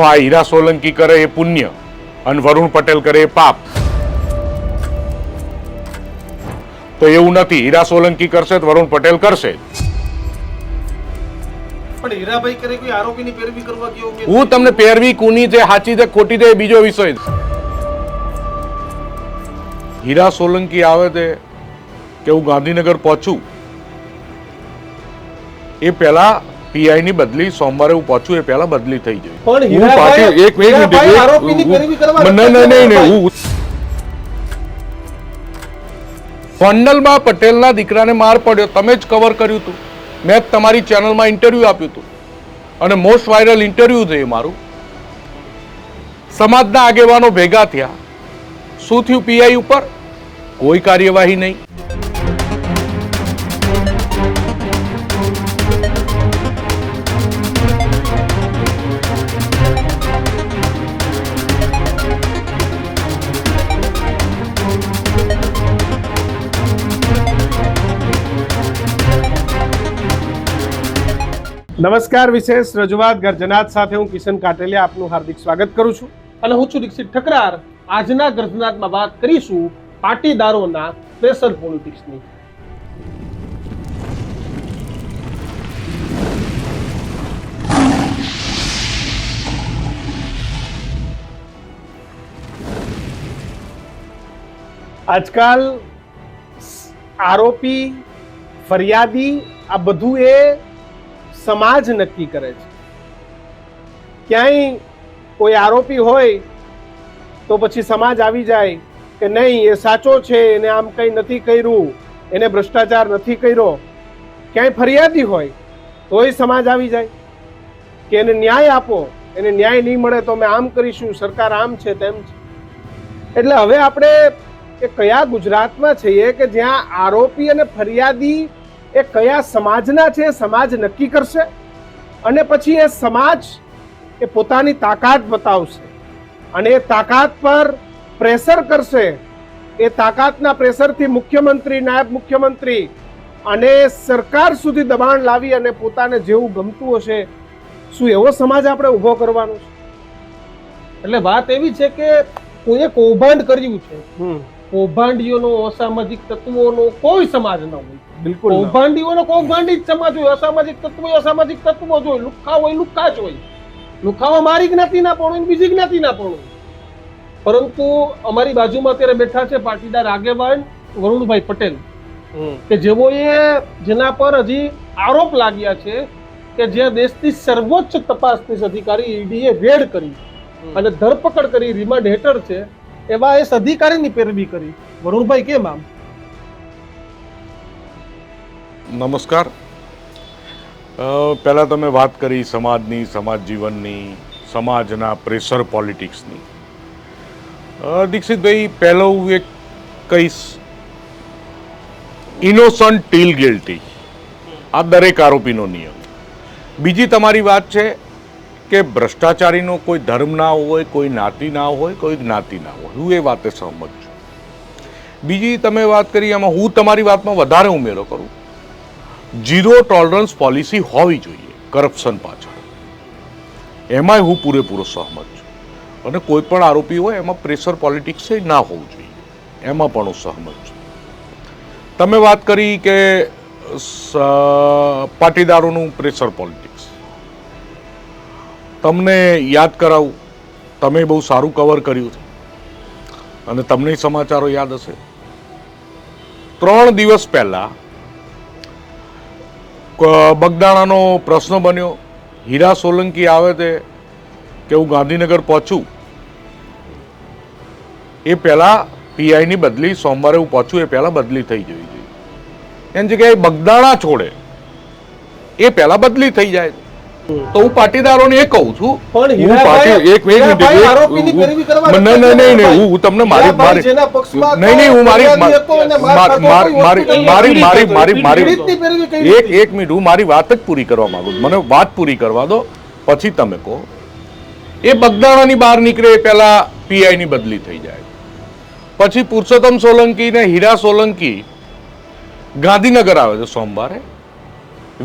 તો આ હીરા સોલંકી કરે એ પુણ્ય અને વરુણ પટેલ કરે એ પાપ. તો એવું નથી, હીરા સોલંકી કરશે તો વરુણ પટેલ કરશે. પણ હીરાભાઈ કરે કોઈ આરોપીની પેરવી કરવા ગયો કે હું તમને પેરવી કુની છે, સાચી છે, ખોટી છે, એ બીજો વિષય છે. હીરા સોલંકી આવે છે કે હું ગાંધીનગર પહોંચું એ પહેલા પીઆઈ ની બદલી સોમવારે હું પહોંચું એ પહેલા બદલી થઈ ગઈ. પણ હું હીરાભાઈ પાછી એક મિનિટ આરોપીની પેરવી કરવા નહીં હું ગોંડલમાં પટેલના દીકરાને માર પડ્યો, તમે જ કવર કર્યું હતું, મેં જ તમારી ચેનલમાં ઇન્ટરવ્યુ આપ્યું હતું અને મોસ્ટ વાયરલ ઇન્ટરવ્યુ છે એ મારું. સમાજના આગેવાનો ભેગા થયા, શું થયું? પીઆઈ ઉપર કોઈ કાર્યવાહી નહીં. નમસ્કાર, વિશેષ રજૂઆત ગર્જનાત સાથે હું કિશન કાટેલિયા આપનું હાર્દિક સ્વાગત કરું છું અને હું છું દીક્ષિત ઠકરાર. આજના ગર્જનાતમાં વાત કરીશું પાટીદારોના પ્રેશર પોલિટિક્સની. આજકાલ આરોપી, ફરિયાદી આ બધું એ સમાજ નક્કી કરે છે. ક્યાંય કોઈ આરોપી હોય તો પછી સમાજ આવી જાય કે નહીં એ સાચો છે, એને આમ કંઈ નથી કર્યું, એને ભ્રષ્ટાચાર નથી કર્યો. ક્યાંય ફરિયાદી હોય તોય સમાજ આવી જાય કે એને ન્યાય આપો, એને ન્યાય નહીં મળે તો અમે આમ કરીશું, સરકાર આમ છે તેમ છે. એટલે હવે આપણે એ કયા ગુજરાતમાં છીએ કે જ્યાં આરોપી અને ફરિયાદી એ કયા સમાજના છે સમાજ નક્કી કરશે અને પછી એ સમાજ એ પોતાની તાકાત બતાવશે અને એ તાકાત પર પ્રેશર કરશે. એ તાકાતના પ્રેશરથી મુખ્યમંત્રી, નાયબ મુખ્યમંત્રી અને સરકાર સુધી દબાણ લાવી અને પોતાને જેવું ગમતું હશે, શું એવો સમાજ આપણે ઊભો કરવાનો છે? એટલે વાત એવી છે કે કોઈએ કૌભાંડ કર્યું છે, કૌભાંડીઓનો, અસામાજિક તત્વોનો કોઈ સમાજ ન હોય. બિલકુલ કૌભાંડીઓનો કૌભાંડી જ સમાજ હોય, અસામાજિક તત્વો અસામાજિક તત્વો જ હોય, લુખ્ખા હોય લુખ્ખા જ હોય. લુખ્ખામાં મારી જ્ઞાતિના પણ હોય, બીજી જ્ઞાતિના પણ હોય. પરંતુ અમારી બાજુમાં અત્યારે બેઠા છે પાટીદાર આગેવાન વરુણભાઈ પટેલ કે જેના પર હજી આરોપ લાગ્યા છે કે જે દેશની સર્વોચ્ચ તપાસનીશ અધિકારી ઈડીએ રેડ કરી અને ધરપકડ કરી, રિમાન્ડ હેઠળ છે એવા એ અધિકારીની પેરવી કરી. વરુણભાઈ કેમ આમ? નમસ્કાર. પહેલા તમે વાત કરી સમાજની, સમાજ જીવનની, સમાજના પ્રેશર પોલિટિક્સની. દીક્ષિતભાઈ, પહેલો હું એક કહીશ, ઇનોસન્ટ ટીલ ગિલ્ટી, આ દરેક આરોપીનો નિયમ. બીજી તમારી વાત છે કે ભ્રષ્ટાચારીનો કોઈ ધર્મ ના હોય, કોઈ જ્ઞાતિ ના હોય, કોઈ જ્ઞાતિ ના હોય. હું એ વાતે સહમત છું. બીજી તમે વાત કરી, એમાં હું તમારી વાતમાં વધારે ઉમેરો કરું, ઝીરો ટોલરન્સ પોલિસી હોવી જોઈએ કરપ્શન પાછળ. એમાંય હું પૂરેપૂરો સહમત છું. અને કોઈ પણ આરોપી હોય એમાં પ્રેશર પોલિટિક્સ ના હોવું જોઈએ, એમાં પણ હું સહમત છું. તમે વાત કરી કે પાટીદારોનું પ્રેશર પોલિટિક્સ, તમને યાદ કરાવું, તમે બહુ સારું કવર કર્યું છે અને તમને સમાચારો યાદ હશે. 3 દિવસ પહેલા બગદાણાનો પ્રશ્ન બન્યો. હીરા સોલંકી આવે છે કે હું ગાંધીનગર પહોંચું એ પહેલા પીઆઈ ની બદલી સોમવારે હું પહોંચું એ પહેલા બદલી થઈ જવી જોઈએ. એની જગ્યાએ બગદાણા છોડે એ પહેલા બદલી થઈ જાય. તો હું પાટીદારોને એ કહું છું, મારી વાત જ પૂરી કરવા માંગુ છું, મને વાત પૂરી કરવા દો પછી તમે કહો. એ બગદાણાની બહાર નીકળે એ પહેલા પીઆઈ ની બદલી થઈ જાય. પછી પુરુષોત્તમ સોલંકી ને હીરા સોલંકી ગાંધીનગર આવે છે સોમવારે.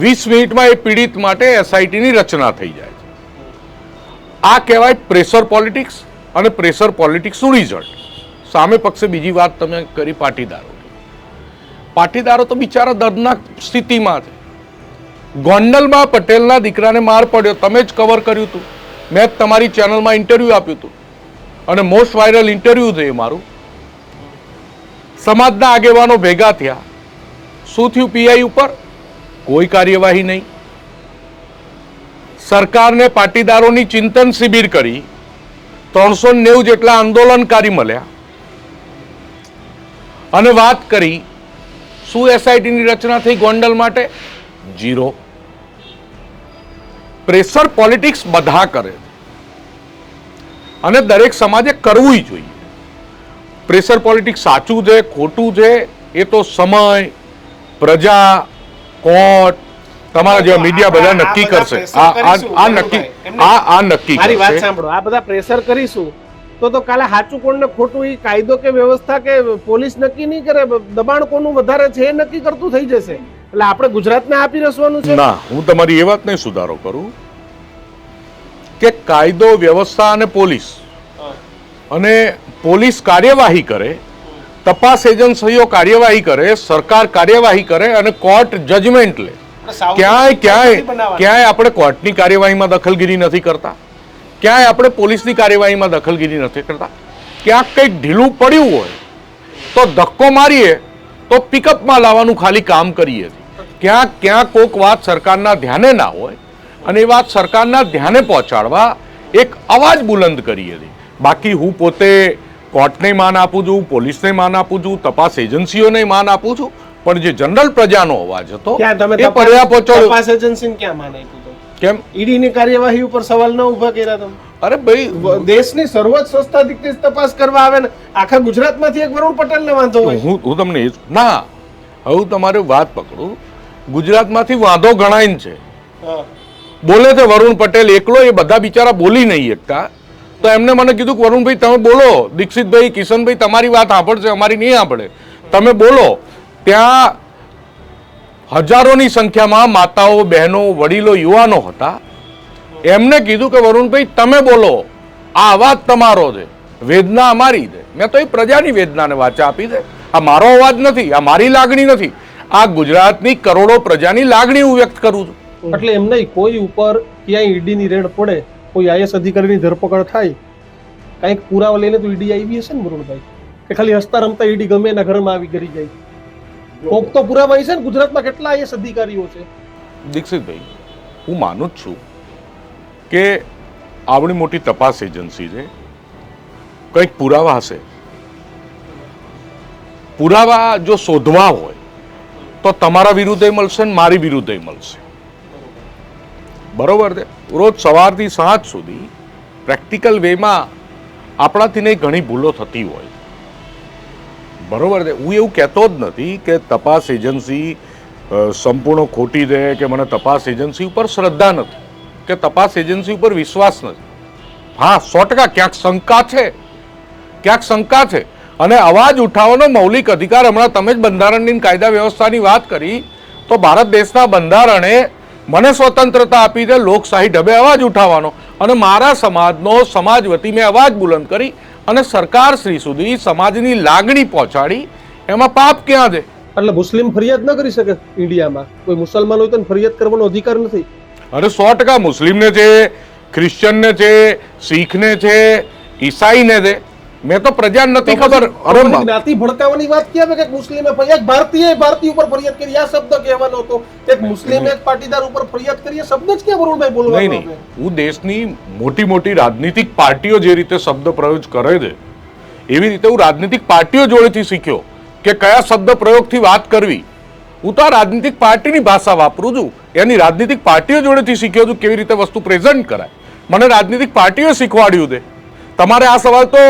20 મિનિટમાં એ પીડિત માટે એસઆઈટીની રચના થઈ જાય છે. આ કહેવાય પ્રેશર પોલિટિક્સ અને પ્રેશર પોલિટિક્સનું રિઝલ્ટ. સામે પક્ષે બીજી વાત તમે કરી પાટીદારો તો બિચારા દર્દનાક સ્થિતિમાં છે. ગોંડલમાં પટેલના દીકરાને માર પડ્યો, તમે જ કવર કર્યું હતું, મેં જ તમારી ચેનલમાં ઇન્ટરવ્યુ આપ્યું હતું અને મોસ્ટ વાયરલ ઇન્ટરવ્યુ છે એ મારું. સમાજના આગેવાનો ભેગા થયા, શું થયું? પીઆઈ ઉપર કોઈ કાર્યવાહી નહીં. સરકારને પાટીદારોની ચિંતન શિબિર કરી, 390 જેટલા આંદોલનકારી મળ્યા અને વાત કરી શું એસઆઈટીની રચના થઈ ગોંડલ માટે? 0. પ્રેશર પોલિટિક્સ બધા કરે અને દરેક સમાજે કરવું જોઈએ. પ્રેશર પોલિટિક્સ સાચું છે ખોટું છે એ તો સમય, પ્રજા, કોર્ટ, તમારા જેવા મીડિયા બધા નક્કી કરશે. આ નક્કી મારી વાત કરશે. સાંભળો, આ બધા પ્રેશર કરીશું તો કાલે સાચું કોણ ને ખોટું એ કાયદો કે વ્યવસ્થા કે પોલીસ નક્કી નહીં કરે, દબાણ કોનું વધારે છે એ નક્કી કરતું થઈ જશે. એટલે આપણે ગુજરાતને આપી રસવાનું છે. ના, હું તમારી એ વાતને સુધારો કરું કે કાયદો, વ્યવસ્થા અને પોલીસ કાર્યવાહી કરે, તપાસ એજન્સીઓ કાર્યવાહી કરે, સરકાર કાર્યવાહી કરે અને કોર્ટ જજમેન્ટ લે. ક્યાંય આપણે કોર્ટની કાર્યવાહીમાં દખલગીરી નથી કરતા, ક્યાંય આપણે પોલીસની કાર્યવાહીમાં દખલગીરી નથી કરતા. ક્યાંક કંઈક ઢીલું પડ્યું હોય તો ધક્કો મારીએ તો પિકઅપમાં લાવવાનું ખાલી કામ કરીએ. ક્યાંક કોઈક વાત સરકારના ધ્યાને ના હોય અને એ વાત સરકારના ધ્યાને પહોંચાડવા એક અવાજ બુલંદ કરીએ છીએ. બાકી હું પોતે કોર્ટને માન આપું છું, પોલીસને માન આપું છું, તપાસ એજન્સીઓને માન આપું છું, પણ જે જનરલ પ્રજાનો અવાજ હતો એ પર્યા પહોંચાડ્યો. તપાસ એજન્સીને ક્યાં માન આપ્યું હતું? કેમ ઈડીની કાર્યવાહી ઉપર સવાલ ન ઉભા કર્યા તમે? અરે ભાઈ, દેશની સર્વોચ્ચ સંસ્થા દિગ્ગજ તપાસ કરવા આવે ને આખા ગુજરાતમાંથી એક વરુણ પટેલને વાંધો હોય. હું તમને ના, હવે તમારે વાત પકડું. ગુજરાતમાંથી વાંધો ગણાય છે, બોલે છે વરુણ પટેલ એકલો, એ બધા બિચારા બોલી નહીં એકતા. તો એમને મને કીધું કે વરુણભાઈ તમે બોલો, દીક્ષિતભાઈ, કિશનભાઈ તમારી વાત સાંભળશે, અમારી નહીં સાંભળે, તમે બોલો. ત્યાં હજારોની સંખ્યામાં માતાઓ, બહેનો, વડીલો, યુવાનો હતા. એમને કીધું કે વરુણભાઈ તમે બોલો, આ અવાજ તમારો છે, વેદના અમારી છે. મેં તો એ પ્રજાની વેદનાને વાચા આપી છે. આ મારો અવાજ નથી, આ મારી લાગણી નથી, આ ગુજરાતની કરોડો પ્રજાની લાગણી હું વ્યક્ત કરું છું. એટલે એમ નહીં, કોઈ ઉપર ક્યાંય ઈડીની રેડ પડે, કોઈ આઈએસ અધિકારીની ધરપકડ થાય, કંઈક પુરાવા લઈને તો ઈડી આવી હશે ને વરુણભાઈ? કે ખાલી હસતા રમતા ઈડી ગમે એના ઘરમાં આવી કરી જાય? કોક તો પુરાવા છે ને. ગુજરાતમાં કેટલા આઈએસ અધિકારીઓ છે? દીક્ષિતભાઈ, હું માનું જ છું કે આવડી મોટી તપાસ એજન્સી છે, કંઈક પુરાવા હશે. પુરાવા જો શોધવા હોય તો તમારા વિરુદ્ધે મળશે ને મારી વિરુદ્ધે મળશે. બરોબર છે? રોજ સવારથી સાંજ સુધી પ્રેક્ટિકલ વેમાં આપણાથી નહીં ઘણી ભૂલો થતી હોય. બરોબર છે? હું એવું કહેતો જ નથી કે તપાસ એજન્સી સંપૂર્ણ ખોટી છે કે મને તપાસ એજન્સી ઉપર શ્રદ્ધા નથી કે તપાસ એજન્સી ઉપર વિશ્વાસ નથી. હા, 100% ક્યાંક શંકા છે અને અવાજ ઉઠાવવાનો મૌલિક અધિકાર, હમણાં તમે જ બંધારણની કાયદા વ્યવસ્થાની વાત કરી, તો ભારત દેશના બંધારણે મને સ્વતંત્રતા આપી છે લોકશાહી ઢબે અવાજ ઉઠાવવાનો, અને મારા સમાજનો સમાજ વતી મેં અવાજ બુલંદ કરી અને સરકાર શ્રી સુધી સમાજની લાગણી પહોંચાડી. એમાં પાપ ક્યાં છે? એટલે મુસ્લિમ ફરિયાદ ન કરી શકે ઇન્ડિયામાં? કોઈ મુસલમાન હોય તો ફરિયાદ કરવાનો અધિકાર નથી? અરે 100% મુસ્લિમને છે, ક્રિશ્ચનને છે, શીખને છે, ઈસાઈને છે. મેં તો પ્રજા નથી ખબર. અરે જ્ઞાતિ ભડકાવાની વાત ક્યાં કે મુસ્લિમે એક ભારતીય ઉપર ફરિયાદ કરી, આ શબ્દ કહેવાનો હતો. એક મુસ્લિમ એક પાટીદાર ઉપર ફરિયાદ કરી, આ શબ્દ જ ક્યાં વરુણભાઈ બોલવાનો? નહીં, હું દેશની મોટી રાજનીતિક પાર્ટીઓ જે રીતે શબ્દ પ્રયોગ કરે છે એવી રીતે હું રાજનીતિક પાર્ટીઓ જોડેથી શીખ્યો કે કયા શબ્દ પ્રયોગથી વાત કરવી. હું તો આ રાજનીતિક પાર્ટીની ભાષા વાપરું છું, એની રાજનીતિક પાર્ટીઓ જોડેથી શીખ્યો છું કેવી રીતે વસ્તુ પ્રેઝન્ટ કરાય. મને રાજનીતિક પાર્ટીઓ શીખવાડ્યું છે. તમારે આ સવાલ તો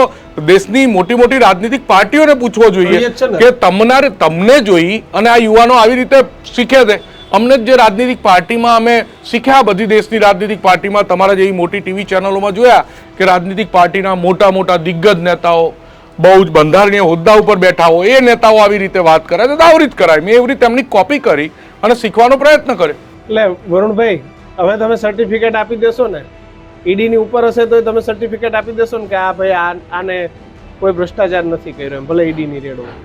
દેશની મોટી રાજનીતિક પાર્ટીઓને પૂછવો જોઈએ કે તમને જોઈ અને આ યુવાનો આવી રીતે શીખે છે. અમને જે રાજનીતિક પાર્ટીમાં અમે શીખ્યા, બધી દેશની રાજનીતિક પાર્ટીમાં તમારા જેવી મોટી ટીવી ચેનલોમાં જોયા કે રાજનીતિક પાર્ટીના મોટા દિગ્ગજ નેતાઓ, બહુ જ બંધારણીય હોદ્દા ઉપર બેઠા હોય, એ નેતાઓ આવી રીતે વાત કરે તો આવી રીતે કરાય. મેં એવી રીતે એમની કોપી કરી અને શીખવાનો પ્રયત્ન કર્યો. એટલે વરુણભાઈ, હવે તમે સર્ટિફિકેટ આપી દેશો ને ઈડી ની ઉપર હશે તો તમે સર્ટિફિકેટ આપી દેશો ને કે આ ભાઈ આને કોઈ ભ્રષ્ટાચાર નથી કર્યો એમ, ભલે ઈડી ની રેડ હોય.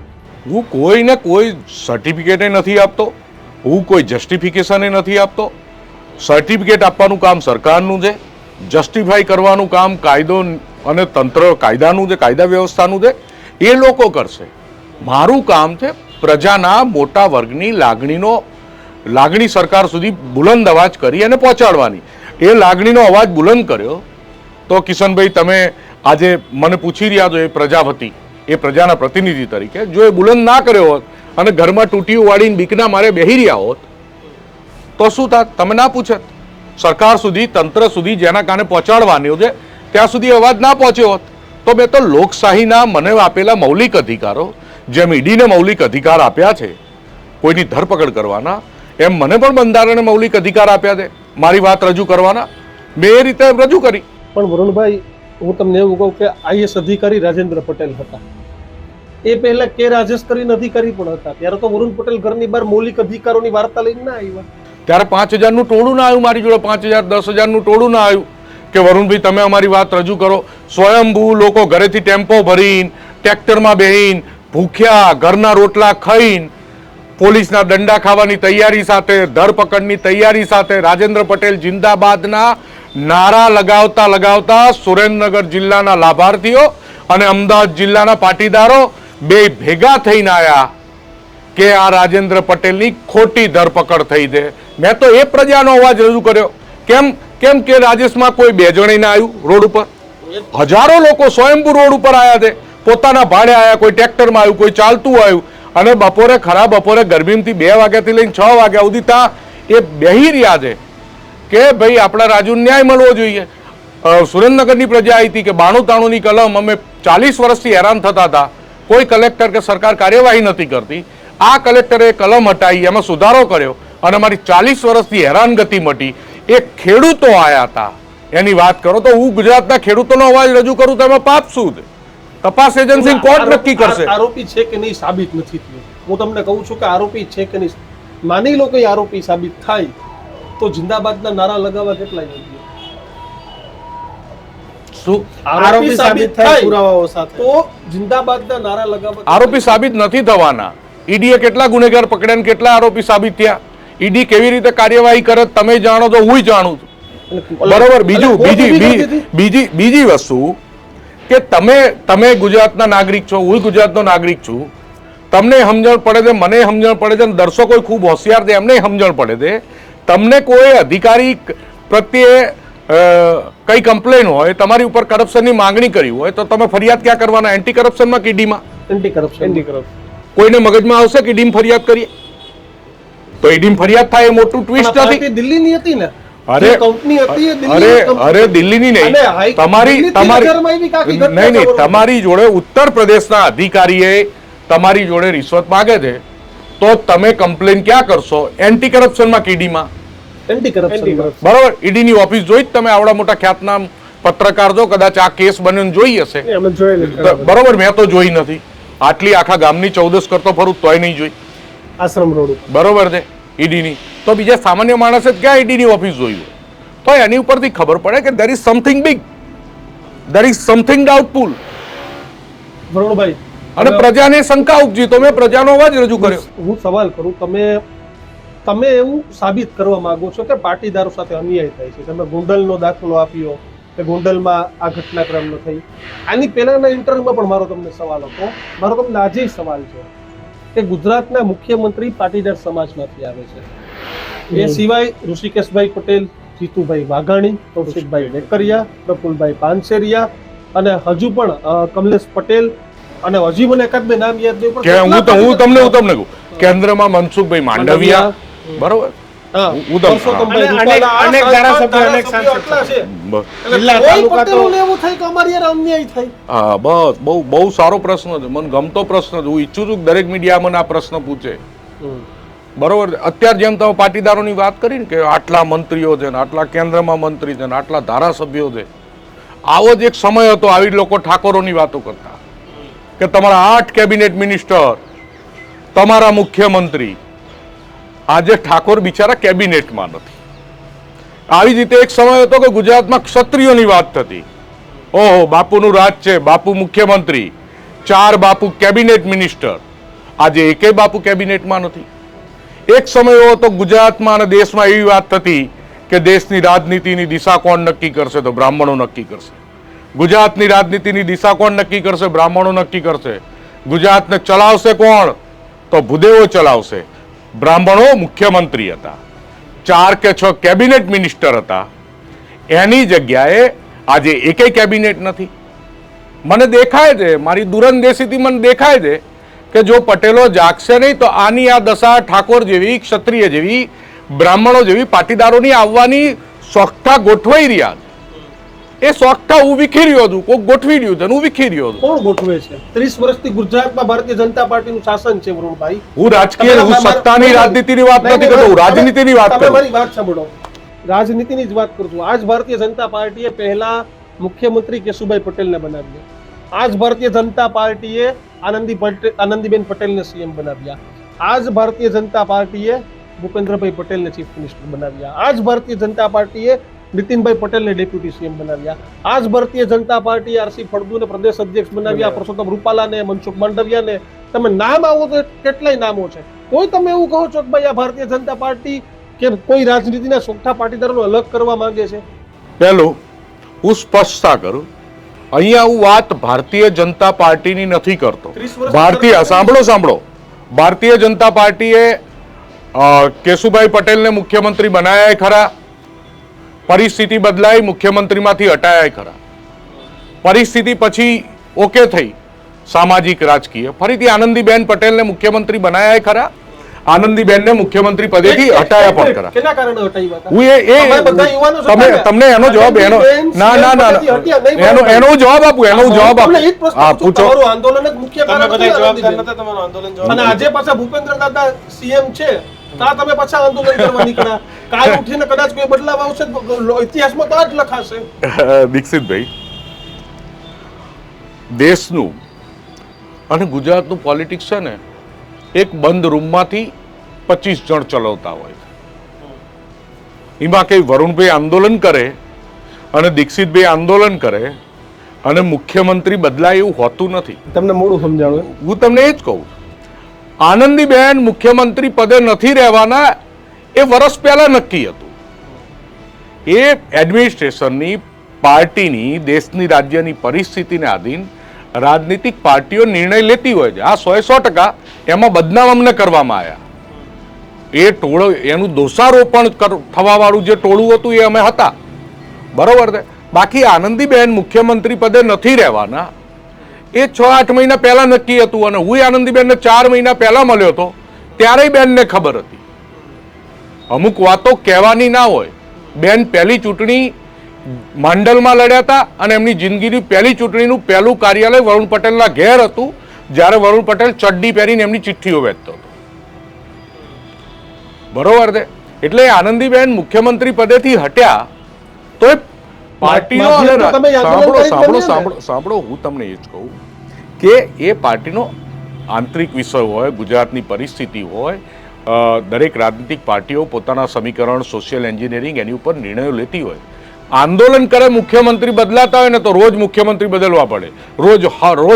હું કોઈને કોઈ સર્ટિફિકેટ નથી આપતો, હું કોઈ જસ્ટિફિકેશન નથી આપતો. સર્ટિફિકેટ આપવાનું કામ સરકારનું છે, જસ્ટિફાઈ કરવાનું કામ કાયદો અને તંત્ર કાયદાનું છે, કાયદા વ્યવસ્થાનું છે, એ લોકો કરશે. મારું કામ છે પ્રજાના મોટા વર્ગની લાગણી સરકાર સુધી બુલંદ અવાજ કરી અને પહોંચાડવાની. એ લાગણીનો અવાજ બુલંદ કર્યો તો કિશનભાઈ તમે આજે મને પૂછી રહ્યા છો એ પ્રજા વતી, એ પ્રજાના પ્રતિનિધિ તરીકે, જો એ બુલંદ ના કર્યો હોત અને ઘરમાં તૂટીયું વાળીને બીકના મારે બેહી રહ્યા હોત તો શું થાત? તમે ના પૂછત. સરકાર સુધી, તંત્ર સુધી જેના કારણે પહોંચાડવાની છે ત્યાં સુધી અવાજ ના પહોંચ્યો હોત તો મેં તો લોકશાહીના મને આપેલા મૌલિક અધિકારો, જેમ ઈડીને મૌલિક અધિકાર આપ્યા છે કોઈની ધરપકડ કરવાના, એમ મને પણ બંધારણે મૌલિક અધિકાર આપ્યા છે મારી વાત રજૂ કરવાના. મેં એ રીતે રજૂ કરી. પણ વરુણભાઈ, હું તમને એવું કહું કે આઈએસ અધિકારી રાજેન્દ્ર પટેલ હતા, એ પહેલા કે રાજેશ કરીને અધિકારી પણ હતા, ત્યારે તો વરુણ પટેલ ઘરની બહાર મૌલિક અધિકારોની વાર્તા લઈને ના આવ્યા. ત્યારે 5000નું ટોળું ના આવ્યું મારી જોડે, 5000 10,000નું ટોળું ના આવ્યું કે વરુણભાઈ તમે અમારી વાત રજૂ કરો. સ્વયંભૂ લોકો ઘરેથી ટેમ્પો ભરીને, ટ્રેક્ટરમાં બેહીને, ભૂખ્યા ઘરના રોટલા ખાઈને, પોલીસના દંડા ખાવાની તૈયારી સાથે, ધરપકડની તૈયારી સાથે રાજેન્દ્ર પટેલ જિંદાબાદના નારા લગાવતા સુરેન્દ્રનગર જિલ્લાના લાભાર્થીઓ અને અમદાવાદ જિલ્લાના પાટીદારો બે ભેગા થઈને આવ્યા કે આ રાજેન્દ્ર પટેલની ખોટી ધરપકડ થઈ છે. મેં તો એ પ્રજાનો અવાજ રજૂ કર્યો. કેમ કે રાજેશમાં કોઈ બે જણે ના આવ્યું રોડ ઉપર? હજારો લોકો સ્વયંભૂ રોડ ઉપર આવ્યા છે, પોતાના ભાડે આવ્યા, કોઈ ટ્રેક્ટરમાં આવ્યું, કોઈ ચાલતું આવ્યું, અને બપોરે ગરમીથી 2 વાગ્યાથી લઈને 6 વાગ્યા સુધી ત્યાં એ બેહી રહ્યા છે કે ભાઈ આપણા રાજુને ન્યાય મળવો જોઈએ. સુરેન્દ્રનગરની પ્રજા આવી હતી કે 92-93ની કલમ અમે 40 વર્ષથી હેરાન થતા હતા, કોઈ કલેક્ટર કે સરકાર કાર્યવાહી નથી કરતી. આ કલેક્ટરે કલમ હટાવી, એમાં સુધારો કર્યો અને અમારી 40 વર્ષથી હેરાનગતિ મટી. એ ખેડૂતો આવ્યા હતા એની વાત કરો તો હું ગુજરાતના ખેડૂતોનો અવાજ રજૂ કરું તો એમાં પાપ શું છે? તપાસ એજન્સી કોર્ટ નક્કી કરશે. આરોપી છે કે નહીં સાબિત નથી થયું. હું તમને કહું છું કે આરોપી છે કે નહીં, માની લો કે આરોપી સાબિત થાય તો જિંદાબાદના નારા લગાવવા કેટલા યોગ્ય? શું આરોપી સાબિત થાય પુરાવાઓ સાથે તો જિંદાબાદના નારા લગાવવા આરોપી સાબિત નથી થવાના. ઈડીએ કેટલા ગુનેગાર પકડ્યા અને કેટલા આરોપી સાબિત થયા? ઈડી કેવી રીતે કાર્યવાહી કરે તમે જાણો તો હું જાણું છું. બરોબર. બીજી વસ્તુ કે તમે ગુજરાતના નાગરિક છો, હું ગુજરાતનો નાગરિક છું, તમને સમજણ પડે છે, મને સમજણ પડે છે, દર્શકો ખૂબ હોશિયાર છે એમને સમજણ પડે છે. તમને કોઈ અધિકારી પ્રત્યે કઈ કમ્પ્લેન હોય, તમારી ઉપર કરપ્શનની માંગણી કરી હોય તો તમે ફરિયાદ ક્યાં કરવાના? એન્ટી કરપ્શનમાં કે ઈડીમાં? Anti corruption. કોઈને મગજમાં આવશે કે ઈડીમાં ફરિયાદ કરીએ તો ઈડીમાં ફરિયાદ થાય એ મોટું ટ્વિસ્ટ નથી. દિલ્હીની હતી ને, અરે કંપની હતી, દિલ્હીની નહીં, તમારી જોડે ઉત્તર પ્રદેશના અધિકારીએ તમારી જોડે રિશ્વત માંગે છે તો તમે કમ્પ્લેન ક્યાં કરશો? એન્ટી કરપ્શનમાં કે ઈડીમાં? Anti corruption. બરોબર. ઈડીની ઓફિસ જોઈ તમે આવડા મોટા ખ્યાતનામ પત્રકાર છો, કદાચ આ કેસ બન્યો જોઈ હશે. બરોબર. મેં તો જોઈ નથી. આટલી આખા ગામની 14 કરતો ફરું તોય નહીં જોઈ. આશ્રમ રોડ. બરોબર છે ઈડીની. તો બીજા સામાન્ય માણસે ક્યાં ઈડીની ઓફિસ જોઈ તો એની ઉપરથી ખબર પડે કે there is something big, there is something doubtful. વરુણભાઈ, અને પ્રજાને શંકા ઉપજી તો મેં પ્રજાનો અવાજ રજૂ કર્યો. હું સવાલ કરું, તમે એવું સાબિત કરવા માંગો છો કે પાટીદારો સાથે અન્યાય થાય છે? તમે ગોંડલનો દાખલો આપ્યો કે ગોંડલમાં આ ઘટનાક્રમ ન થઈ. આની પહેલાના ઇન્ટરવ્યુમાં પણ મારો તમને સવાલ હતો, મારો તમને આજે સવાલ છે કે ગુજરાતના મુખ્યમંત્રી પાટીદાર સમાજમાંથી આવે છે. એ સિવાય ઋષિકેશભાઈ પટેલ, જીતુભાઈ વાઘાણી, કૌશિકભાઈ વેકરિયા, પ્રફુલભાઈ પાનસેરિયા અને હજુ પણ કમલેશ પટેલ અને હજી મને એકાદ બે નામ યાદ નહીં કે હું તમને કહું કેન્દ્રમાં મનસુખભાઈ માંડવિયા. બરોબર. બહુ સારો પ્રશ્ન છે, મને ગમતો પ્રશ્ન છે. હું ઈચ્છું છું દરેક મીડિયા મને આ પ્રશ્ન પૂછે. બરોબર. અત્યારે જેમ તમે પાટીદારોની વાત કરી ને કે આટલા મંત્રીઓ છે ને, આટલા કેન્દ્રમાં મંત્રી છે ને, આટલા ધારાસભ્યો છે, આવો જ એક સમય હતો આવી લોકો ઠાકોરોની વાતો કરતા કે તમારા 8 કેબિનેટ મિનિસ્ટર, તમારા મુખ્યમંત્રી. આજે ઠાકોર બિચારા કેબિનેટમાં નથી આવી જ રીતે એક સમય હતો કે ગુજરાતમાં ક્ષત્રિયોની વાત થતી. ઓહો, બાપુનું રાજ છે, બાપુ મુખ્યમંત્રી, 4 બાપુ કેબિનેટ મિનિસ્ટર. આજે એકેય બાપુ કેબિનેટમાં નથી. એક સમય એવો હતો ગુજરાતમાં અને દેશમાં એવી વાત થતી કે દેશની રાજનીતિની દિશા કોણ નક્કી કરશે? તો બ્રાહ્મણો નક્કી કરશે. ગુજરાતની રાજનીતિની દિશા કોણ નક્કી કરશે? બ્રાહ્મણો નક્કી કરશે. ગુજરાતને ચલાવશે કોણ? તો ભૂદેવો ચલાવશે. બ્રાહ્મણો મુખ્યમંત્રી હતા, 4 કે 6 કેબિનેટ મિનિસ્ટર હતા. એની જગ્યાએ આજે એકેય કેબિનેટ નથી. મને દેખાય છે, મારી દૂરંદેશીથી મને દેખાય છે કે જો પટેલો જાગશે નહીં તો આની આ દશા ઠાકોર જેવી, ક્ષત્રિય જેવી, બ્રાહ્મણો જેવી પાટીદારોની આવવાની સોગઠા ગોઠવાઈ રહ્યા છે. એ સોગઠા હું વિખી રહ્યો છું, કોઈ ગોઠવી રહ્યું છે, હું વિખી રહ્યો છું. કોણ ગોઠવે છે? 30 વર્ષથી ગુજરાતમાં ભારતીય જનતા પાર્ટીનું શાસન છે વરુણભાઈ. હું રાજકીય, હું સત્તાની રાજનીતિની વાત નથી કરતો, હું રાજનીતિની વાત તમે કરું. મારી વાત સાંભળો, રાજનીતિની જ વાત કરું છું. આજ ભારતીય જનતા પાર્ટીએ પહેલા મુખ્યમંત્રી કેશુભાઈ પટેલને બનાવ્યા. આજ ભારતીય જનતા પાર્ટીએ આનંદીબેન પટેલને સીએમ બનાવ્યા. આજ ભારતીય જનતા પાર્ટીએ ભૂપેન્દ્રભાઈ પટેલને ચીફ મિનિસ્ટર બનાવ્યા. આજ ભારતીય જનતા પાર્ટીએ નીતિનભાઈ પટેલને ડેપ્યુટી સીએમ બનાવ્યા. આજ ભારતીય જનતા પાર્ટીએ આરસી ફળદુને પ્રદેશ અધ્યક્ષ બનાવ્યા, પરસોત્તમ રૂપાલાને, મનસુખ માંડવિયાને. તમે નામ આવો તો કેટલાય નામો છે. કોઈ તમે એવું કહો છો કે ભાઈ આ ભારતીય જનતા પાર્ટી કે કોઈ રાજનીતિના સોગઠા પાટીદારોને અલગ કરવા માંગે છે? પહેલું હું સ્પષ્ટતા કરું, અહીંયા હું વાત ભારતીય જનતા પાર્ટીની નથી કરતો. સાંભળો, ભારતીય જનતા પાર્ટીએ કેશુભાઈ પટેલને મુખ્યમંત્રી બનાયા ખરા, પરિસ્થિતિ બદલાઈ, મુખ્યમંત્રીમાંથી હટાયા ખરા. પરિસ્થિતિ પછી ઓકે થઈ, સામાજિક રાજકીય, ફરીથી આનંદીબેન પટેલને મુખ્યમંત્રી બનાયા ખરા, આનંદીબેનને મુખ્યમંત્રી પદેથી હટાયા પણ ખરા. કેના કારણે હટાવ્યા હતા? હું તમને એનો જવાબ એનો જવાબ આપું, પૂછો. આંદોલન જ મુખ્ય કારણ હતું. અને આજે પાછા ભૂપેન્દ્ર દાદા સીએમ છે, તા તમે પાછા આંદોલન કરવા નીકળ્યા. કાલ ઉઠીને કદાચ કોઈ બદલાવ આવશે, ઇતિહાસમાં તો આ જ લખાશે. દીક્ષિતભાઈ, દેશનું અને ગુજરાતનું પોલિટિક્સ છે ને, એક બંધ રૂમમાંથી 25 જણ ચલાવતા હોય. એમાં કઈ વરુણભાઈ આંદોલન કરે અને દીક્ષિતભાઈ આંદોલન કરે અને મુખ્યમંત્રી બદલાય એવું હોતું નથી. તમને મોડું સમજાણું. હું તમને એ જ કહું, આનંદીબેન મુખ્યમંત્રી પદે નથી રહેવાના એ વર્ષ પહેલા નક્કી હતું. એ એડમિનિસ્ટ્રેશનની, પાર્ટીની, દેશની, રાજ્યની પરિસ્થિતિને આધીન રાજનીતિક પાર્ટીઓ નિર્ણય લેતી હોય છે. આ 100% એમાં બદનામ અમને કરવામાં આવ્યા. એ ટોળો, એનું દોષારોપણ થવા વાળું જે ટોળું હતું એ અમે હતા, બરોબર છે. બાકી આનંદીબેન મુખ્યમંત્રી પદે નથી રહેવાના એ 6-8 મહિના પહેલા નક્કી હતું. અને હું આનંદીબેનને 4 મહિના પહેલા મળ્યો હતો, ત્યારે બેનને ખબર હતી. અમુક વાતો કહેવાની ના હોય. બેન પહેલી ચૂંટણી માંડલમાં લડ્યા હતા અને એમની જિંદગીની પહેલી ચૂંટણીનું પહેલું કાર્યાલય વરુણ પટેલના ઘેર હતું, જ્યારે વરુણ પટેલ ચડ્ડી પહેરીને એમની ચિઠ્ઠીઓ વેચતો હતો, બરોબર છે. એટલે આનંદીબેન મુખ્યમંત્રી પદેથી હટ્યા તો એ પાર્ટીનો, સાંભળો, હું તમને એ જ કહું કે એ પાર્ટીનો આંતરિક વિષય હોય, ગુજરાતની પરિસ્થિતિ હોય, દરેક રાજનીતિક પાર્ટીઓ પોતાના સમીકરણ, સોશિયલ એન્જિનિયરિંગ એની ઉપર નિર્ણયો લેતી હોય. આંદોલન કરે, મુખ્યમંત્રી બદલાતા હોય ને તો રોજ મુખ્યમંત્રી બદલવા પડે, રોજ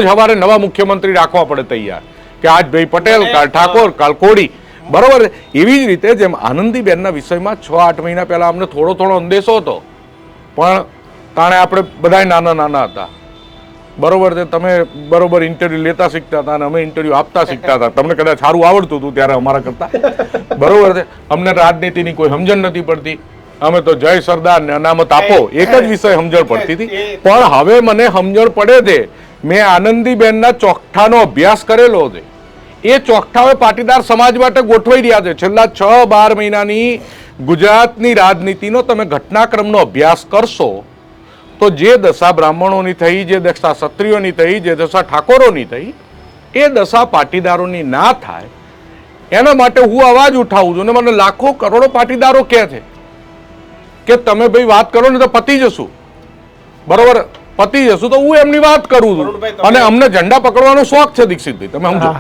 સવારે નવા મુખ્યમંત્રી રાખવા પડે તૈયાર, કે આજ ભાઈ પટેલ, કાલ ઠાકોર, કાલ કોડી, બરોબર. એવી જ રીતે જેમ આનંદીબેનના વિષયમાં 6-8 મહિના પહેલા અમને થોડો અંદેશો હતો, પણ તાણે આપણે બધા નાના હતા, બરોબર છે. તમે બરોબર ઇન્ટરવ્યુ લેતા શીખતા હતા અને અમે ઇન્ટરવ્યુ આપતા શીખતા હતા. તમને કદાચ સારું આવડતું હતું ત્યારે અમારા કરતા, બરોબર છે. અમને રાજનીતિની કોઈ સમજણ નથી પડતી. અમે તો જય સરદાર ને અનામત આપો એક જ વિષય સમજણ પડતી હતી. પણ હવે મને સમજણ પડે છે, મેં આનંદીબેનના ચોકઠાનો અભ્યાસ કરેલો છે. એ ચોકઠાઓ પાટીદાર સમાજ માટે ગોઠવાઈ રહ્યા છે. છેલ્લા 6-12 મહિનાની ગુજરાતની રાજનીતિનો તમે ઘટનાક્રમનો અભ્યાસ કરશો તો જે દશા બ્રાહ્મણોની થઈ, જે દશા ક્ષત્રિયોની થઈ, જે દશા ઠાકોરોની થઈ, એ દશા પાટીદારોની ના થાય એના માટે હું અવાજ ઉઠાવું છું. અને મને લાખો કરોડો પાટીદારો કહે છે કે તમે ભાઈ વાત કરો ને તો પતી જશું, બરોબર, પતી જશું. તો હું એમની વાત કરું છું. અને અમને ઝંડા પકડવાનો શોખ છે દીક્ષિતભાઈ, તમે સમજો,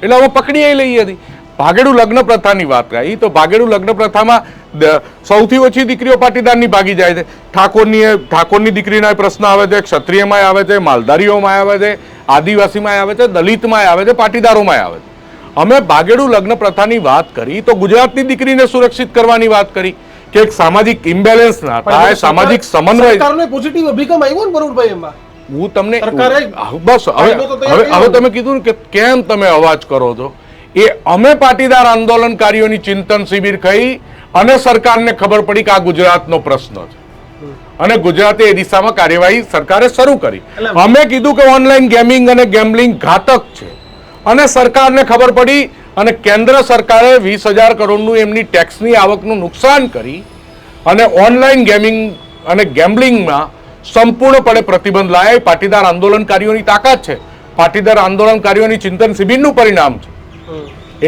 એટલે અમે પકડી લઈએ હતી. ભાગેડુ લગ્ન પ્રથાની વાત કરી તો ભાગેડુ લગ્ન પ્રથામાં સૌથી ઓછી દીકરીઓ પાટીદારની ભાગી જાય છે. ઠાકોરની દીકરીના પ્રશ્ન આવે છે, ક્ષત્રિયમાં આવે છે, માલધારીઓમાં આવે છે, આદિવાસીમાં આવે છે, દલિતમાં આવે છે, પાટીદારોમાં આવે છે. અમે ભાગેડુ લગ્ન પ્રથાની વાત કરી તો ગુજરાતની દીકરીને સુરક્ષિત કરવાની વાત કરી કે એક સામાજિક ઇમ્બેલેન્સ ના થાય, સામાજિક સમન્વય. સરકારનો પોઝિટિવ અભિગમ આવ્યો ને વરુણભાઈ એમાં. હું તમને સરકારે બસ હવે તમે કીધું ને કે કેમ તમે અવાજ કરો છો, એ અમે પાટીદાર આંદોલનકારીઓની ચિંતન શિબિર કહી અને સરકારને ખબર પડી કે આ ગુજરાતનો પ્રશ્ન છે અને ગુજરાતે એ દિશામાં કાર્યવાહી સરકારે શરૂ કરી. અમે કીધું કે ઓનલાઈન ગેમિંગ અને ગેમ્બલિંગ ઘાતક છે અને સરકારને ખબર પડી અને કેન્દ્ર સરકારે 20,000 કરોડનું એમની ટેક્સની આવકનું નુકસાન કરી અને ઓનલાઈન ગેમિંગ અને ગેમ્બલિંગમાં સંપૂર્ણપણે પ્રતિબંધ લાયા. પાટીદાર આંદોલનકારીઓની તાકાત છે, પાટીદાર આંદોલનકારીઓની ચિંતન શિબિરનું પરિણામ છે.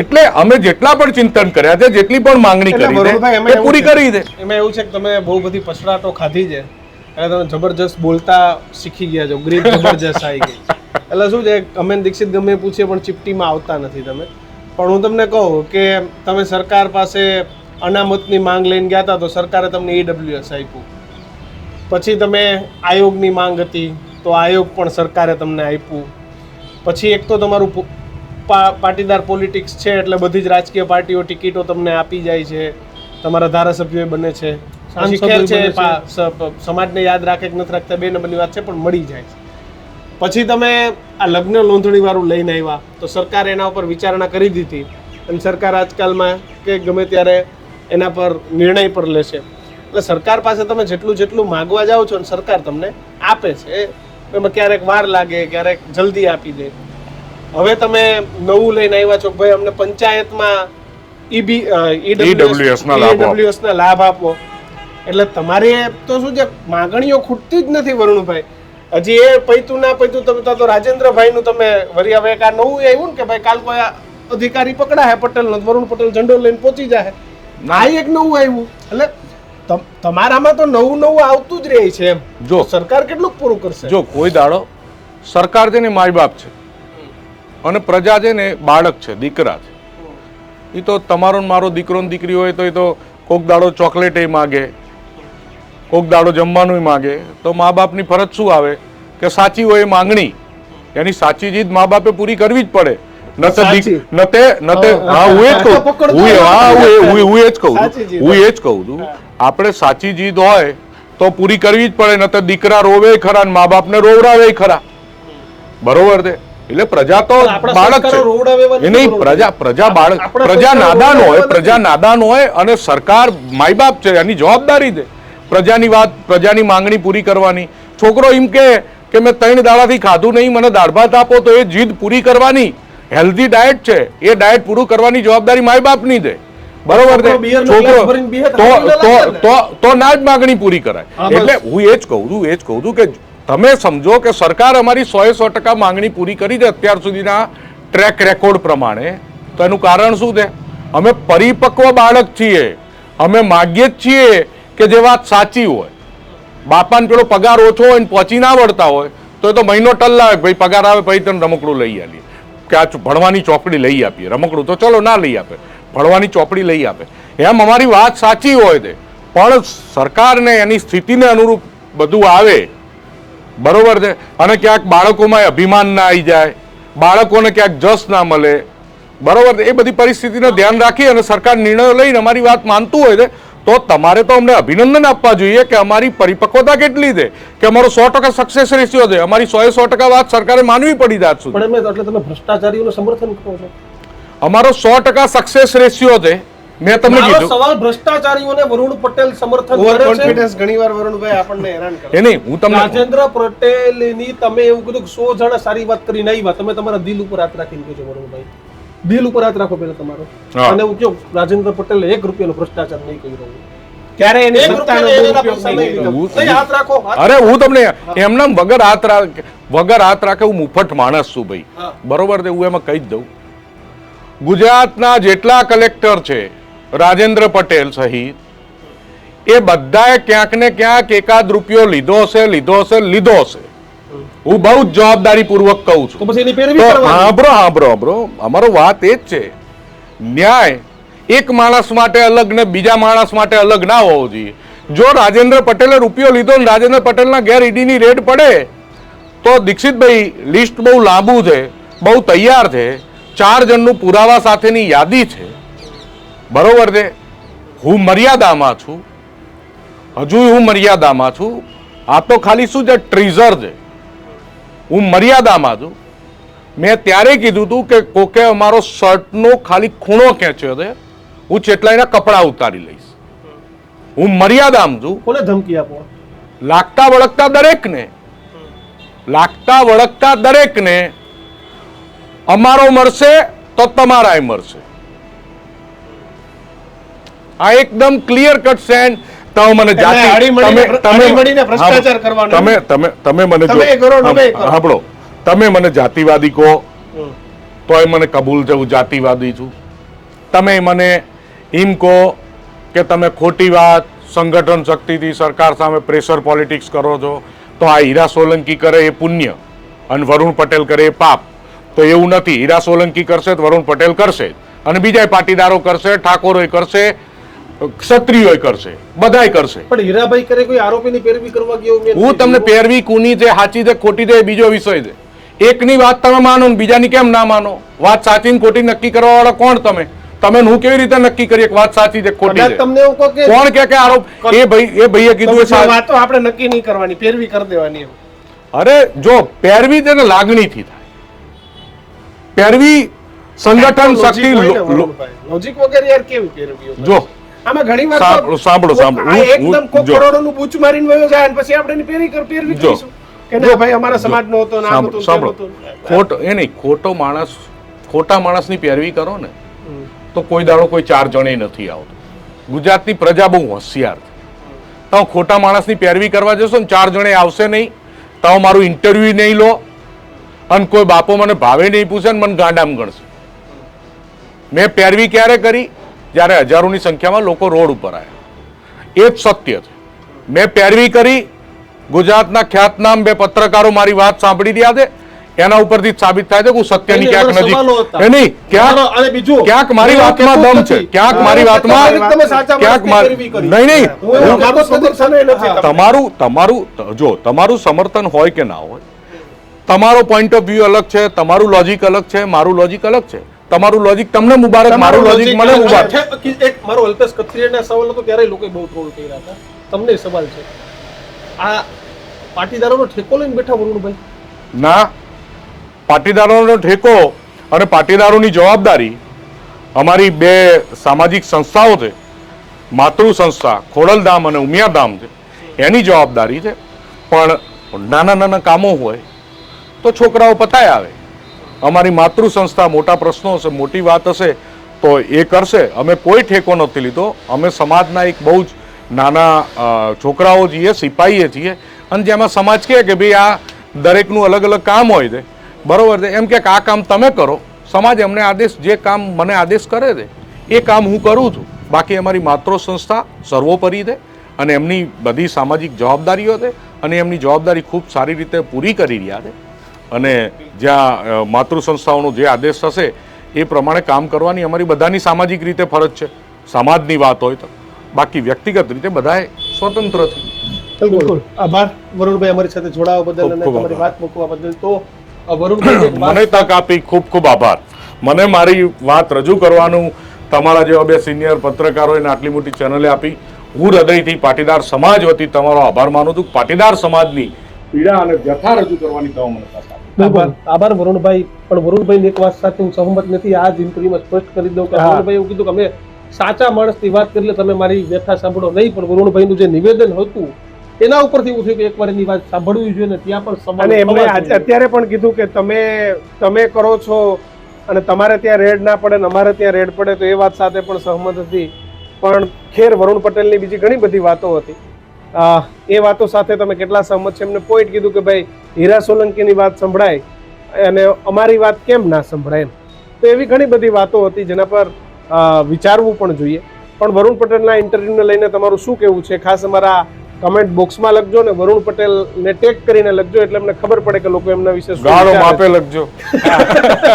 એટલે અમે જેટલા પણ ચિંતન કર્યા છે, જેટલી પણ માંગણી કરી છે એ પૂરી કરી છે. એમાં એવું છે કે તમે બહુ બધી પછડાટો ખાધી છે એટલે તમે જબરજસ્ત બોલતા શીખી ગયા છો, ગ્રીપ જબરજસ્ત આવી ગઈ. એટલે શું છે, અમે દીક્ષિત ગમે પૂછીએ પણ ચીપટીમાં આવતા નથી તમે. પણ હું તમને કહું કે તમે સરકાર પાસે અનામતની માંગ લઈને ગયા હતા તો સરકારે તમને EWS આપ્યું. પછી તમે આયોગની માંગ હતી તો આયોગ પણ સરકારે તમને આપ્યું. પછી એક તો તમારું પાટીદાર પોલિટિક્સ છે એટલે બધી જ રાજકીય પાર્ટીઓ ટિકિટો તમને આપી જાય છે, તમારા ધારાસભ્યો બને છે, ખેર છે સમાજને યાદ રાખે કે નથી રાખતા 2 નંબરની વાત છે, પણ મળી જાય છે. પછી તમે આ લગ્ન નોંધણી વાળું લઈને આવ્યા તો સરકારે એના ઉપર વિચારણા કરી દીધી અને સરકાર આજકાલમાં કે ગમે ત્યારે એના પર નિર્ણય પર લેશે. એટલે સરકાર પાસે તમે જેટલું માગવા જાઓ છો ને સરકાર તમને આપે છે. એમાં ક્યારેક વાર લાગે, ક્યારેક જલ્દી આપી દે. હવે તમે નવું લઈને આવ્યા છો ભાઈ અમને પંચાયતમાં EWS ના લાભ આપો. એટલે તમારે તો શું છે, માગણીઓ ખૂટતી જ નથી વરુણભાઈ. હજી એ પૈતું ના પૈતું તમે તો રાજેન્દ્રભાઈ નું તમે વરી હવે આ નવું આવ્યું ને કે ભાઈ કાલ કોઈ અધિકારી પકડા હે પટેલ નો, વરુણ પટેલ ઝંડો લઈને પહોંચી જાય. આ એક નવું આવ્યું. એટલે તમારામાં તો નવું આવતું જ રહે છે એમ. જો સરકાર કેટલું પૂરું કરશે? જો કોઈ દાડો સરકાર છે ને માય બાપ છે અને પ્રજા છે ને બાળક છે, દીકરા છે. એ તો તમારો ને મારો દીકરો ને દીકરી હોય તો એ તો કોક દાડો ચોકલેટ માગે, કોક દાડો જમવાનું માગે. તો મા બાપની ફરજ શું આવે કે સાચી હોય એ માંગણી, એની સાચી જીદ મા બાપે પૂરી કરવી જ પડે. હું એ જ કહું છું આપણે સાચી જીદ હોય તો પૂરી કરવી જ પડે. ન તો દીકરા રોવે ખરા ને મા બાપને રોવડાવે ખરા. બરોબર છે. એટલે પ્રજા તો બાળક છે, નહીં પ્રજા બાળક, પ્રજા નાદાન હોય અને સરકાર માય બાપ છે, એની જવાબદારી છે પ્રજાની વાત, પ્રજાની માંગણી પૂરી કરવાની. છોકરો એમ કે મેં 3 દાડાથી ખાધું નહીં, મને દાળ ભાત આપો, તો એ જીદ પૂરી કરવાની. હેલ્ધી ડાયટ છે, એ ડાયટ પૂરું કરવાની જવાબદારી માય બાપની છે. બરોબર છે. છોકરો તો ના જ માંગણી પૂરી કરાય. એટલે હું એ જ કહું છું કે તમે સમજો કે સરકાર અમારી 100% માંગણી પૂરી કરી છે અત્યાર સુધીના ટ્રેક રેકોર્ડ પ્રમાણે. તો એનું કારણ શું છે? અમે પરિપક્વ બાળક છીએ. અમે માગીએ જ છીએ કે જે વાત સાચી હોય. બાપાને પેલો પગાર ઓછો હોય ને પહોંચી ના વળતા હોય તો એ તો મહિનો ટલ્લાવે, ભાઈ પગાર આવે પછી તને રમકડું લઈ આવીએ, કે આ ભણવાની ચોપડી લઈ આપીએ. રમકડું તો ચલો ના લઈ આપે, ભણવાની ચોપડી લઈ આપે. એમ અમારી વાત સાચી હોય છે પણ સરકારને એની સ્થિતિને અનુરૂપ બધું આવે. બરોબર છે. અને ક્યાંક બાળકોમાં અભિમાન ના આવી જાય, બાળકોને ક્યાંક જસ ના મળે. બરોબર છે. એ બધી પરિસ્થિતિને ધ્યાન રાખી અને સરકાર નિર્ણયો લઈને અમારી વાત માનતું હોય છે તો તમારે તો અમને અભિનંદન આપવા જોઈએ કે અમારી પરિપક્વતા કેટલી છે, કે અમારો 100% સક્સેસ રેશિયો છે. અમારી 100% વાત સરકારે માનવી પડી જાત સુધી. પણ એટલે તમે ભ્રષ્ટાચારીઓનું સમર્થન કરો છો? અમારો 100% સક્સેસ રેશિયો છે. મેં તમને કીધું સવાલ ભ્રષ્ટાચારીઓને વરુણ પટેલ સમર્થન ઓવર કરે છે. કોન્ફિડન્સ ઘણીવાર વરુણભાઈ આપણને હેરાન કરે. એ નહીં, હું તમને રાજેન્દ્ર પટેલની તમે એવું કીધું કે 100 જણા સારી વાત કરીને આવ્યા, તમે તમારા દિલ ઉપર હાથ રાખીને કહો છો વરુણભાઈ, દિલ ઉપર હાથ રાખો પેલા તમારો. અને હું કહું રાજેન્દ્ર પટેલે 1 રૂપિયાનો ભ્રષ્ટાચાર નહીં કર્યો, ક્યારે એની એક સત્તાનો રૂપિયાનો દુરુપયોગ પૈસા નહીં નહીં લીધો. લીધો. નહીં, હાથ રાખો, હાથ અરે હું તમને એમના વગર હાથ રાખે હું મુફત માણસ છું ભાઈ. હા. બરોબર છે. હું એમાં કહી જ દઉં, ગુજરાતના જેટલા કલેક્ટર છે રાજેન્દ્ર પટેલ સહિત, એ બધાએ ક્યાંક ને ક્યાંક 1 રૂપિયો લીધો હશે. હું બહુ જ જવાબદારી પૂર્વક કહું છું. તો પછી એની પેરવી તો કરવાની. સાંભળો અમારો વાત એ જ છે. ન્યાય એક માણસ માટે અલગ ને બીજા માણસ માટે અલગ ના હોવો જોઈએ. જો રાજેન્દ્ર પટેલે રૂપિયો લીધો ને રાજેન્દ્ર પટેલના ઘેર ઈડીની રેડ પડે તો દીક્ષિતભાઈ લિસ્ટ બહુ લાંબુ છે, બહુ તૈયાર છે, 4 જણનું પુરાવા સાથેની યાદી છે. બરોબર છે, હું મર્યાદામાં છું, હજુ હું મર્યાદામાં છું. આ તો ખાલી શું છે, ટ્રીઝર છે. હું મર્યાદામાં છું. મેં ત્યારે કીધું હતું કે કોકે અમારો શર્ટનો ખાલી ખૂણો ખેંચ્યો છે, હું ચેટલાઈના કપડા ઉતારી લઈશ. હું મર્યાદામાં છું. કોને ધમકી આપો? લાગતા વળગતા દરેકને અમારો મળશે તો તમારાય મળશે. આ એકદમ ક્લિયર કટ સેન્ડ. તમે મને ભ્રષ્ટાચાર કરવાનો તમે મને સાંભળો, તમે મને જાતિવાદી કહો તોય મને કબૂલ છે, હું જાતિવાદી છું. તમે મને એમ કહો કે તમે ખોટી વાત સંગઠન શક્તિથી સરકાર સામે પ્રેશર પોલિટિક્સ કરો છો, તો આ હીરા સોલંકી કરે એ પુણ્ય અને વરુણ પટેલ કરે એ પાપ. તો એવું નથી. હીરા સોલંકી કરશે તો વરુણ પટેલ કરશે, અને બીજા પાટીદારો કરશે, ઠાકોરોય કરશે, ક્ષત્રિયોય કરશે, બધાય કરશે. પણ હીરાભાઈ કરે કોઈ આરોપીની પેરવી કરવા ગયો? હું તમને પેરવી કુની છે, સાચી છે, ખોટી છે, બીજો વિષય છે. એકની વાત તમે માનો ને બીજાની કેમ ના માનો? વાત સાચી ને ખોટી નક્કી કરવા વાળા કોણ? તમે હું કેવી રીતે નક્કી કરીએ કે વાત સાચી છે ખોટી છે? તમને એવું કહો કે કોણ કે આરોપ? એ ભાઈએ કીધું વાતો આપણે નક્કી નહીં કરવાની, પેરવી કરી દેવાની. અરે જો પેરવી તેને લાગણીથી થાય. પેરવી સંગઠન શક્તિ લોજિક વગર યાર કેવી પેરવી? જો આમાં ઘણી વાર સાંભળો એકદમ કરોડોનું બૂચ મારીને વયો જાય અને પછી આપણે પેરવી કરીશું કે ના ભાઈ અમારા સમાજનો હતો ના હતો. ખોટા માણસની પેરવી કરો ને તો કોઈ દાડો કોઈ 4 જણે નથી આવતો. ગુજરાતની પ્રજા બહુ હોશિયાર છે. તમે ખોટા માણસની પેરવી કરવા જશો ને 4 જણે આવશે નહીં. તમે મારું ઇન્ટરવ્યુ નહીં લો અને કોઈ બાપો મને ભાવે નહીં પૂછે ને મને ગાંડામ ગણશે. મેં પેરવી ક્યારે કરી? જ્યારે હજારોની સંખ્યામાં લોકો રોડ ઉપર આવ્યા. એ જ સત્ય છે. મેં પેરવી કરી. ગુજરાતના ખ્યાતનામ 2 પત્રકારો મારી વાત સાંભળી રહ્યા છે, એના ઉપરથી સાબિત થાય છે કે હું સત્યની ક્યાંક નજીક નહીં, ક્યાંક મારી વાતમાં દમ છે, ક્યાંક મારી વાતમાં નહીં. તમારું સમર્થન હોય કે ના હોય, તમારો પોઈન્ટ ઓફ વ્યૂ અલગ છે, તમારું લોજિક અલગ છે, મારું લોજિક અલગ છે. તમારું લોજિક તમને મુબારક, મારું લોજિક મને મુબારક. એક મારો અલ્પેશ કથિરિયાના સવાલ હતો ત્યારે લોકો બહુ ટ્રોલ કર્યા હતા. તમને સવાલ છે, આ પાટીદારોનો ઠેકો લઈને બેઠા વરુણભાઈ? ના, પાટીદારોનો ઠેકો અને પાટીદારોની જવાબદારી અમારી 2 સામાજિક સંસ્થાઓ છે, માતૃ સંસ્થા ખોડલધામ અને ઉમિયાધામ છે, એની જવાબદારી છે. પણ નાના કામો હોય તો છોકરાઓ પતાય આવે. અમારી માતૃ સંસ્થા મોટા પ્રશ્નો હશે, મોટી વાત હશે તો એ કરશે. અમે કોઈ ઠેકો નથી લીધો. અમે સમાજના એક બહુ જ નાના છોકરાઓ છીએ, સિપાહીએ છીએ, અને જેમાં સમાજ કહે કે ભાઈ આ દરેકનું અલગ અલગ કામ હોય છે, બરોબર છે, એમ કે આ કામ તમે કરો. સમાજ અમને જે કામ મને આદેશ કરે છે એ કામ હું કરું છું. બાકી અમારી માતૃ સંસ્થા સર્વોપરી છે અને એમની બધી સામાજિક જવાબદારીઓ છે અને એમની જવાબદારી ખૂબ સારી રીતે પૂરી કરી રહ્યા છે. અને જ્યાં માતૃ સંસ્થાઓનો જે આદેશ થશે એ પ્રમાણે કામ કરવાની અમારી બધાની સામાજિક રીતે ફરજ છે. સમાજની વાત હોય તો, બાકી વ્યક્તિગત રીતે બધાએ સ્વતંત્ર છે. બિલકુલ. આભાર વરુણભાઈ અમારી સાથે જોડાવા બદલ અને તમારી વાત મૂકવા બદલ. તો વરુણભાઈ મને તક આપી, ખૂબ ખૂબ આભાર. મને મારી વાત રજૂ કરવાનું તમારા જેવા 2 સિનિયર પત્રકારોએ આટલી મોટી ચેનલે આપી. હું હૃદયથી પાટીદાર સમાજ વતી તમારો આભાર માનું છું. પાટીદાર સમાજની પીડા અને વ્યથા રજૂ કરવાની તમે મને તક આપી. આભાર વરુણભાઈ. પણ વરુણભાઈ એક વાત સાથે હું સહમત નથી. આ જ ઇન્ટરવ્યુમાં સ્પષ્ટ કરી દઉં કે વરુણભાઈ એવું કીધું કે અમે સાચા માણસની વાત કરી, તમે મારી વ્યથા સાંભળો નહીં. પણ વરુણભાઈનું જે નિવેદન હતું એના ઉપરથી એવું થયું કે એકવાર એની વાત સાંભળવી જોઈએ ને ત્યાં પણ સવાલ. અને એમણે અત્યારે પણ કીધું કે તમે કરો છો અને તમારે ત્યાં રેડ ના પડે ને અમારે ત્યાં રેડ પડે, તો એ વાત સાથે પણ સહમત હતી. પણ ખેર વરુણ પટેલની બીજી ઘણી બધી વાતો હતી. એ વાતો સાથે તમે કેટલા સહમત છે? એમને પોઈન્ટ કીધું કે ભાઈ હીરા સોલંકીની વાત સંભળાય અને અમારી વાત કેમ ના સંભળાય એમ. તો એવી ઘણી બધી વાતો હતી જેના પર વિચારવું પણ જોઈએ. પણ વરુણ પટેલના ઇન્ટરવ્યુને લઈને તમારું શું કહેવું છે? ખાસ અમારા કમેન્ટ બોક્સમાં લખજો ને વરુણ પટેલ ને ટેગ કરીને લખજો એટલે અમને ખબર પડે કે લોકો એમના વિશે શું ગાળો વિચારે માપે છે. લખજો,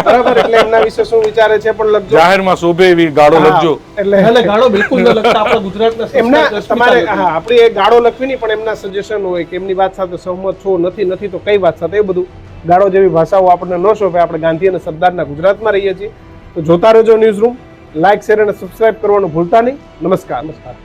બરાબર, એટલે એમના વિશે શું વિચારે છે પણ લખજો. જાહેરમાં શોભે એવી ગાળો હા, લખજો. એટલે એટલે ગાળો બિલકુલ ન લખતા આપણા ગુજરાતના એમના સંસ્કાર તમારે અસ્મિતા હા આપણી એ ગાળો લખવી નહીં પણ એમના સજેશન હોય કે એમની વાત સાથે સહમત છો નથી તો કઈ વાત સાથે, એ બધું ગાળો જેવી ભાષાઓ આપણને ન શોભે. આપણે ગાંધી અને સરદારના ગુજરાતમાં રહીએ છીએ. તો જોતા રહેજો ન્યૂઝ રૂમ. લાઇક, શેર અને સબસ્ક્રાઇબ કરવાનું ભૂલતા નહીં. નમસ્કાર. નમસ્કાર.